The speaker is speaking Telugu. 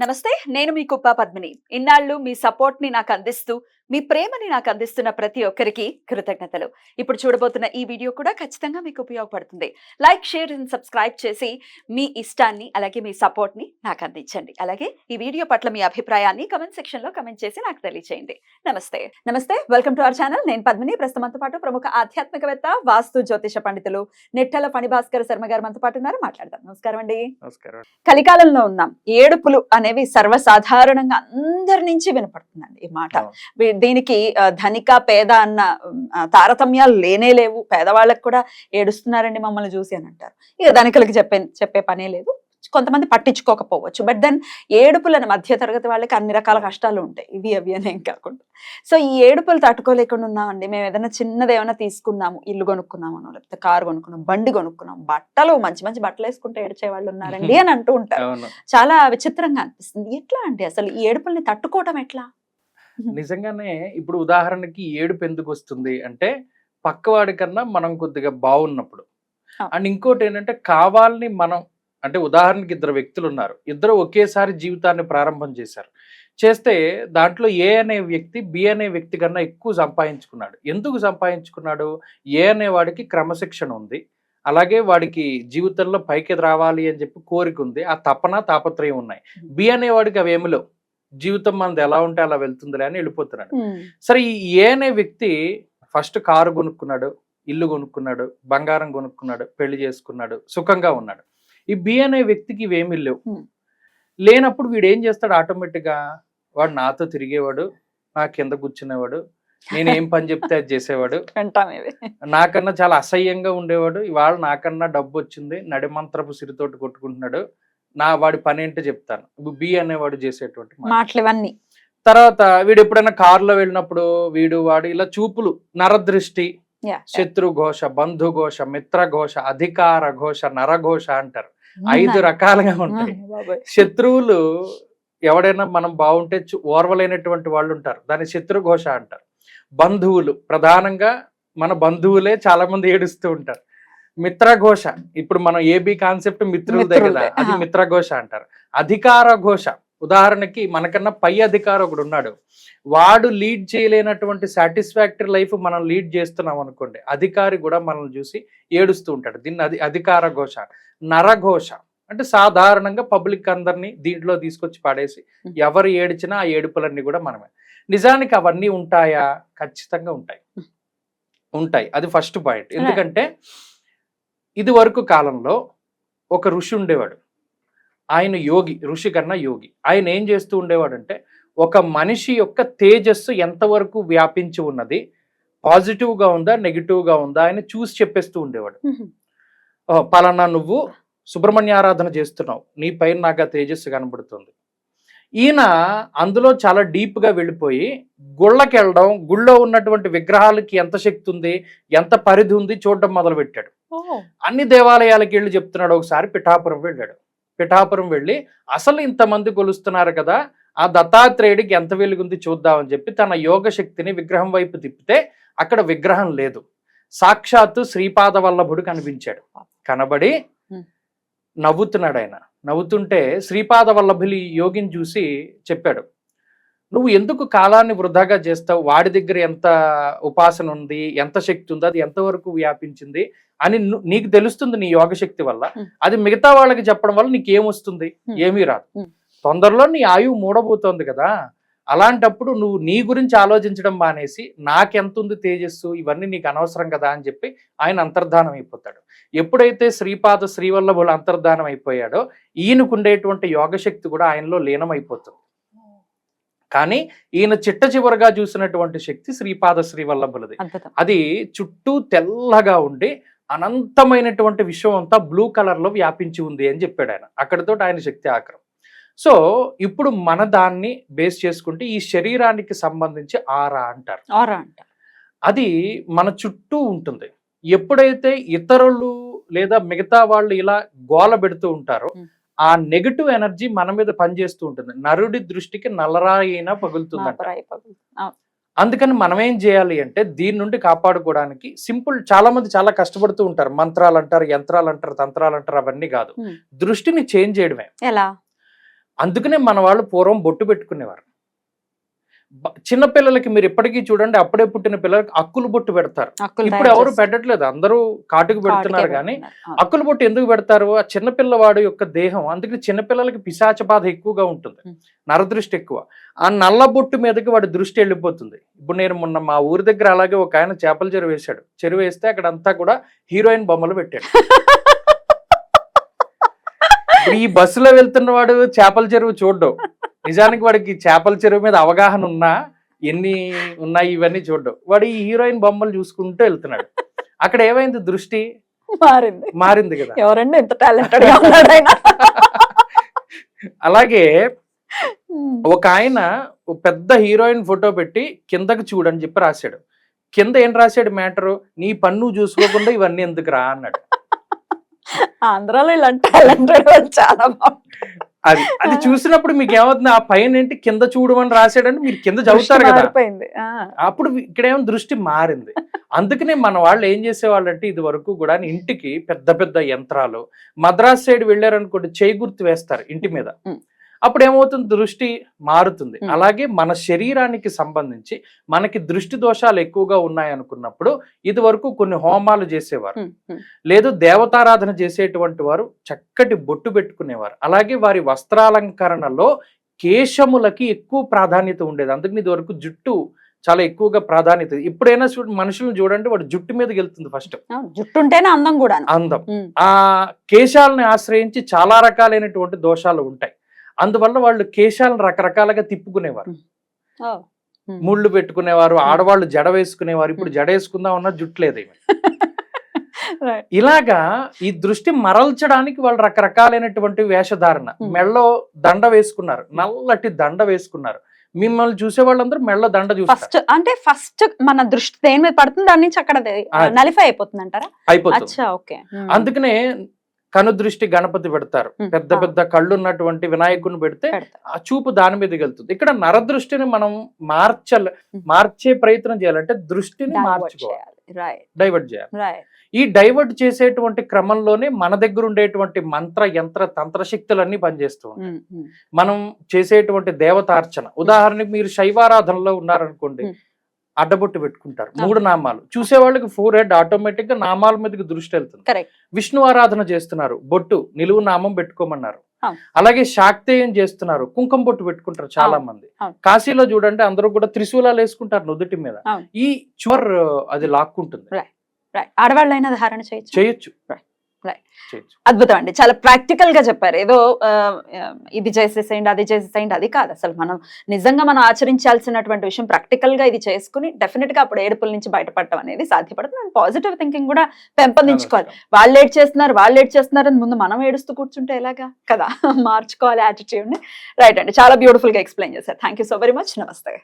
నమస్తే, నేను మీ కుప్ప పద్మిని. ఇన్నాళ్ళు మీ సపోర్ట్‌ని నాకందిస్తూ, మీ ప్రేమని నాకందిస్తున్న ప్రతి ఒక్కరికి కృతజ్ఞతలు. ఇప్పుడు చూడబోతున్న ఈ వీడియో కూడా ఖచ్చితంగా మీకు ఉపయోగపడుతుంది. లైక్, షేర్ అండ్ సబ్స్క్రైబ్ చేసి మీ ఇష్టాన్ని, అలాగే మీ సపోర్ట్‌ని నాకందించండి. అలాగే ఈ వీడియో పట్ల మీ అభిప్రాయాన్ని కామెంట్ సెక్షన్‌లో కామెంట్ చేసి నాకు తెలియజేయండి. నమస్తే. నమస్తే. Welcome to our channel. నేను పద్మిని. ప్రస్తుతం మనతో పాటు ప్రముఖ ఆధ్యాత్మికవేత్త, వాస్తు జ్యోతిష పండితులు నెట్టెల ఫణిభాస్కర్ శర్మ గారు మనతో పాటు ఉన్నారు. మాట్లాడదాం. నమస్కారం అండి. నమస్కారం. కలికాలంలో ఉన్నాం. ఏడుపులు అనేవి సర్వసాధారణంగా అందరి నుంచి వినపడుతుందండి ఈ మాట. దీనికి ధనిక పేద అన్న తారతమ్యాలు లేనే లేవు. పేదవాళ్ళకి కూడా ఏడుస్తున్నారండి మమ్మల్ని చూసి అని అంటారు. ఇక ధనికులకి చెప్పే పనే లేదు. కొంతమంది పట్టించుకోకపోవచ్చు. బట్ దెన్ ఏడుపులను మధ్య తరగతి వాళ్ళకి అన్ని రకాల కష్టాలు ఉంటాయి. ఇవి అవి అనేం కాకుండా. సో ఈ ఏడుపులు తట్టుకోలేకుండా ఉన్నామండి. మేము ఏదైనా చిన్నది ఏమైనా తీసుకున్నాము, ఇల్లు కొనుక్కున్నామనో, లేకపోతే కారు కొనుక్కున్నాం, బండి కొనుక్కున్నాం, బట్టలు మంచి మంచి బట్టలు వేసుకుంటే ఏడ్చే వాళ్ళు ఉన్నారండి అని అంటూ ఉంటారు. చాలా విచిత్రంగా అనిపిస్తుంది. ఎట్లా అండి అసలు ఈ ఏడుపుల్ని తట్టుకోవటం ఎట్లా? నిజంగానే ఇప్పుడు ఉదాహరణకి ఏడుపు ఎందుకు వస్తుంది అంటే పక్కవాడి కన్నా మనం కొద్దిగా బాగున్నప్పుడు. అండ్ ఇంకోటి ఏంటంటే కావాలని మనం అంటే ఉదాహరణకి ఇద్దరు వ్యక్తులు ఉన్నారు. ఇద్దరు ఒకేసారి జీవితాన్ని ప్రారంభం చేస్తే దాంట్లో ఏ అనే వ్యక్తి బి అనే వ్యక్తి కన్నా ఎక్కువ సంపాదించుకున్నాడు. ఎందుకు సంపాదించుకున్నాడు? ఏ అనే వాడికి క్రమశిక్షణ ఉంది, అలాగే వాడికి జీవితంలో పైకి రావాలి అని చెప్పి కోరిక ఉంది, ఆ తపన తాపత్రయం ఉన్నాయి. బి అనేవాడికి అవేమిలో జీవితం మనది ఎలా ఉంటే అలా వెళ్తుందిలే అని వెళ్ళిపోతున్నాడు. సరే, ఈ ఏ అనే వ్యక్తి ఫస్ట్ కారు కొనుక్కున్నాడు, ఇల్లు కొనుక్కున్నాడు, బంగారం కొనుక్కున్నాడు, పెళ్లి చేసుకున్నాడు, సుఖంగా ఉన్నాడు. ఈ బి అనే వ్యక్తికి ఇవేమీ లేనప్పుడు వీడు ఏం చేస్తాడు? ఆటోమేటిక్గా వాడు నాతో తిరిగేవాడు, నా కింద కూర్చునేవాడు, నేను ఏం పని చెప్తే అది చేసేవాడు, నాకన్నా చాలా అసహ్యంగా ఉండేవాడు, ఇవాళ నాకన్నా డబ్బు వచ్చింది, నడిమంత్రపు సిరితోటి కొట్టుకుంటున్నాడు, వాడి పని ఏంటో చెప్తాను. బి అనేవాడు చేసేటువంటి మాటలు ఇవన్నీ. తర్వాత వీడు ఎప్పుడైనా కారులో వెళ్ళినప్పుడు వాడు ఇలా చూపులు, నరదృష్టి, శత్రుఘోష, బంధుఘోష, మిత్రఘోష, అధికార ఘోష, నరఘోష అంటారు. 5 రకాలుగా ఉంటాయి. శత్రువులు ఎవడైనా మనం బాగుంటే ఓర్వలేనటువంటి వాళ్ళు ఉంటారు, దాన్ని శత్రుఘోష అంటారు. బంధువులు, ప్రధానంగా మన బంధువులే చాలా మంది ఏడుస్తూ ఉంటారు. మిత్రఘోష, ఇప్పుడు మనం ఏబి కాన్సెప్ట్ మిత్రులదే కదా, అది మిత్రఘోష అంటారు. అధికార ఘోష, ఉదాహరణకి మనకన్నా పై అధికారి ఒకడు ఉన్నాడు, వాడు లీడ్ చేయలేనటువంటి సాటిస్ఫాక్టరీ లైఫ్ మనం లీడ్ చేస్తున్నాం అనుకోండి, అధికారి కూడా మనల్ని చూసి ఏడుస్తూ ఉంటాడు. దీన్ని అధికార ఘోష. నరఘోష అంటే సాధారణంగా పబ్లిక్ అందరినీ దీంట్లో తీసుకొచ్చి పడేసి ఎవరు ఏడిచినా ఆ ఏడుపులన్నీ కూడా మనమే. నిజానికి అవన్నీ ఉంటాయా? ఖచ్చితంగా ఉంటాయి. అది ఫస్ట్ పాయింట్. ఎందుకంటే ఇది వరకు కాలంలో ఒక ఋషి ఉండేవాడు. ఆయన యోగి, ఋషి కన్నా యోగి. ఆయన ఏం చేస్తూ ఉండేవాడంటే ఒక మనిషి యొక్క తేజస్సు ఎంతవరకు వ్యాపించి ఉన్నది, పాజిటివ్గా ఉందా నెగిటివ్గా ఉందా అని చూసి చెప్పేస్తూ ఉండేవాడు. పలానా నువ్వు సుబ్రహ్మణ్య ఆరాధన చేస్తున్నావు, నీ పైన నాకు ఆ తేజస్సు కనబడుతుంది. ఈయన అందులో చాలా డీప్గా వెళ్ళిపోయి గుళ్ళకి వెళ్ళడం, గుళ్ళో ఉన్నటువంటి విగ్రహాలకి ఎంత శక్తి ఉంది, ఎంత పరిధి ఉంది చూడడం మొదలుపెట్టాడు. అన్ని దేవాలయాలకి వెళ్ళి చెప్తున్నాడు. ఒకసారి పిఠాపురం వెళ్ళాడు. పిఠాపురం వెళ్ళి అసలు ఇంతమంది కొలుస్తున్నారు కదా, ఆ దత్తాత్రేయుడికి ఎంత వెలుగుంది చూద్దామని చెప్పి తన యోగ శక్తిని విగ్రహం వైపు తిప్పితే అక్కడ విగ్రహం లేదు, సాక్షాత్తు శ్రీపాద వల్లభుడు కనిపించాడు. కనబడి నవ్వుతున్నాడు. ఆయన నవ్వుతుంటే శ్రీపాద వల్లభులి యోగిని చూసి చెప్పాడు, నువ్వు ఎందుకు కాలాన్ని వృధాగా చేస్తావు, వాడి దగ్గర ఎంత ఉపాసన ఉంది, ఎంత శక్తి ఉంది, అది ఎంతవరకు వ్యాపించింది అని నీకు తెలుస్తుంది నీ యోగ శక్తి వల్ల. అది మిగతా వాళ్ళకి చెప్పడం వల్ల నీకేమొస్తుంది? ఏమీ రాదు. తొందరలో నీ ఆయువు మూడబోతోంది కదా, అలాంటప్పుడు నువ్వు నీ గురించి ఆలోచించడం మానేసి నాకెంత ఉంది తేజస్సు, ఇవన్నీ నీకు అనవసరం కదా అని చెప్పి ఆయన అంతర్ధానం అయిపోతాడు. ఎప్పుడైతే శ్రీపాద శ్రీవల్లభులు అంతర్ధానం అయిపోయాడో ఈయనకు ఉండేటువంటి యోగశక్తి కూడా ఆయనలో లీనమైపోతుంది. కానీ ఈయన చిట్ట చివరగా చూసినటువంటి శక్తి శ్రీపాద శ్రీవల్లభులది. అది చుట్టూ తెల్లగా ఉండి అనంతమైనటువంటి విశ్వం అంతా బ్లూ కలర్ లో వ్యాపించి ఉంది అని చెప్పాడు ఆయన. అక్కడితో ఆయన శక్తి ఆక్రం. సో ఇప్పుడు మన దాన్ని బేస్ చేసుకుంటే ఈ శరీరానికి సంబంధించి ఆరా అంటారు. అది మన చుట్టూ ఉంటుంది. ఎప్పుడైతే ఇతరులు లేదా మిగతా వాళ్ళు ఇలా గోల పెడుతూ ఉంటారో ఆ నెగటివ్ ఎనర్జీ మన మీద పనిచేస్తూ ఉంటుంది. నరుడి దృష్టికి నల్లరాయినా పగులుతుందంట. అందుకని మనం ఏం చేయాలి అంటే దీని నుండి కాపాడుకోవడానికి సింపుల్, చాలా మంది చాలా కష్టపడుతూ ఉంటారు. మంత్రాలు అంటారు, యంత్రాలు అంటారు, తంత్రాలు అంటారు, అవన్నీ కాదు. దృష్టిని చేంజ్ చేయడమే. ఎలా? అందుకనే మన వాళ్ళు పూర్వం బొట్టు పెట్టుకునేవారు. చిన్నపిల్లలకి మీరు ఇప్పటికీ చూడండి, అప్పుడే పుట్టిన పిల్లలకి అక్కులు బొట్టు పెడతారు. ఇప్పుడు ఎవరు పెట్టట్లేదు, అందరూ కాటుకు పెడుతున్నారు. కానీ అక్కులు బొట్టు ఎందుకు పెడతారు? ఆ చిన్నపిల్లవాడు యొక్క దేహం, అందుకని చిన్నపిల్లలకి పిశాచ బాధ ఎక్కువగా ఉంటుంది, నరదృష్టి ఎక్కువ. ఆ నల్ల బొట్టు మీదకి వాడి దృష్టి వెళ్ళిపోతుంది. ఇప్పుడు నేను మొన్న మా ఊరి దగ్గర అలాగే ఒక ఆయన చేపల చెరువు వేశాడు. చెరువు వేస్తే అక్కడ అంతా కూడా హీరోయిన్ బొమ్మలు పెట్టాడు. ఇప్పుడు ఈ బస్సులో వెళ్తున్న వాడు చేపల చెరువు చూడ్డం, నిజానికి వాడికి చేపల చెరువు మీద అవగాహన ఉన్నా, ఎన్ని ఉన్నాయి ఇవన్నీ చూడ్డం, వాడు ఈ హీరోయిన్ బొమ్మలు చూసుకుంటూ వెళ్తున్నాడు. అక్కడ ఏమైంది? దృష్టి మారింది కదా. ఎవరండి ఎంత టాలెంటెడ్ గా ఉన్నాడు ఆయన. అలాగే ఒక ఆయన పెద్ద హీరోయిన్ ఫోటో పెట్టి కిందకి చూడని చెప్పి రాశాడు. కింద ఏం రాశాడు మ్యాటరు? నీ పన్ను చూసుకోకుండా ఇవన్నీ ఎందుకు రా అన్నాడు. ఆంధ్రాలో ఇలాంటి టాలెంటెడ్ వాళ్ళు చాలా బాగుంటారు. అది చూసినప్పుడు మీకు ఏమవుతుంది? ఆ పైన ఏంటి కింద చూడమని రాశాడని మీరు కింద చదువుతారు కదా, అప్పుడు ఇక్కడేమో దృష్టి మారింది. అందుకనే మన వాళ్ళు ఏం చేసేవాళ్ళు అంటే, ఇది వరకు కూడా ఇంటికి పెద్ద పెద్ద యంత్రాలు, మద్రాస్ సైడ్ వెళ్ళారనుకోండి చేయి గుర్తు వేస్తారు ఇంటి మీద, అప్పుడు ఏమవుతుంది? దృష్టి మారుతుంది. అలాగే మన శరీరానికి సంబంధించి మనకి దృష్టి దోషాలు ఎక్కువగా ఉన్నాయి అనుకున్నప్పుడు ఇది వరకు కొన్ని హోమాలు చేసేవారు, లేదు దేవతారాధన చేసేటువంటి వారు చక్కటి బొట్టు పెట్టుకునేవారు. అలాగే వారి వస్త్రాలంకరణలో కేశములకి ఎక్కువ ప్రాధాన్యత ఉండేది. అందుకని ఇది వరకు జుట్టు చాలా ఎక్కువగా ప్రాధాన్యత. ఇప్పుడైనా మనుషులను చూడండి, వాడు జుట్టు మీదకి వెళ్తుంది ఫస్ట్. జుట్టు ఉంటేనే అందం కూడా. అందం ఆ కేశాలను ఆశ్రయించి చాలా రకాలైనటువంటి దోషాలు ఉంటాయి. అందువల్ల వాళ్ళు కేశాలను రకరకాలుగా తిప్పుకునేవారు, ముళ్ళు పెట్టుకునేవారు, ఆడవాళ్ళు జడ వేసుకునేవారు. ఇప్పుడు జడ వేసుకుందాం ఉన్న జుట్టు లేదు. ఇలాగా ఈ దృష్టి మరల్చడానికి వాళ్ళు రకరకాలైనటువంటి వేషధారణ, మెళ్ళో దండ వేసుకున్నారు, నల్లటి దండ వేసుకున్నారు. మిమ్మల్ని చూసే వాళ్ళందరూ మెళ్ళ దండ చూస్తారు. అంటే ఫస్ట్ మన దృష్టి దేని మీద పడుతుంది, దాని నుంచి అక్కడ నలిఫై అయిపోతుంది అంటారా? అయిపోతుంది. అందుకనే కనుదృష్టి గణపతి పెడతారు, పెద్ద పెద్ద కళ్ళు ఉన్నటువంటి వినాయకుని పెడితే ఆ చూపు దాని మీదకి వెళ్తుంది. ఇక్కడ నరదృష్టిని మనం మార్చే ప్రయత్నం చేయాలంటే దృష్టిని మార్చుకోవాలి, డైవర్ట్ చేయాలి. ఈ డైవర్ట్ చేసేటువంటి క్రమంలోనే మన దగ్గర ఉండేటువంటి మంత్ర యంత్ర తంత్ర శక్తులన్నీ పనిచేస్తూ ఉంటాయి. మనం చేసేటువంటి దేవతార్చన, ఉదాహరణకి మీరు శైవారాధనలో ఉన్నారనుకోండి, అడ్డబొట్టు పెట్టుకుంటారు, 3 నామాలు, చూసే వాళ్ళకి 4 హెడ్ ఆటోమేటిక్ గా నామాల మీదకి దృష్టి వెళ్తుంది. విష్ణు ఆరాధన చేస్తున్నారు, బొట్టు నిలువు నామం పెట్టుకోమన్నారు. అలాగే శాక్తేయం చేస్తున్నారు, కుంకుమ బొట్టు పెట్టుకుంటారు చాలా మంది. కాశీలో చూడండి అందరూ కూడా త్రిశూలాలు వేసుకుంటారు నుదుటి మీద. ఈ చువర్ అది లాక్కుంటుంది. ఆడవాళ్ళైనా ధారణ చేయొచ్చు. అద్భుతం అండి, చాలా ప్రాక్టికల్ గా చెప్పారు. ఏదో ఇది చేసేసేయండి అది చేసేసేయండి అది కాదు. అసలు మనం నిజంగా మనం ఆచరించాల్సినటువంటి విషయం ప్రాక్టికల్ గా ఇది చేసుకుని డెఫినెట్ గా అప్పుడు ఏడుపుల నుంచి బయటపడటం అనేది సాధ్యపడుతుంది. పాజిటివ్ థింకింగ్ కూడా పెంపొందించుకోవాలి. వాళ్ళు ఏడ్ చేస్తున్నారు అని ముందు మనం ఏడుస్తూ కూర్చుంటే ఎలాగా కదా, మార్చుకోవాలి యాటిట్యూడ్ ని. రైట్ అండి, చాలా బ్యూటిఫుల్ గా ఎక్స్ప్లెయిన్ చేశారు. Thank you so very much. నమస్తే.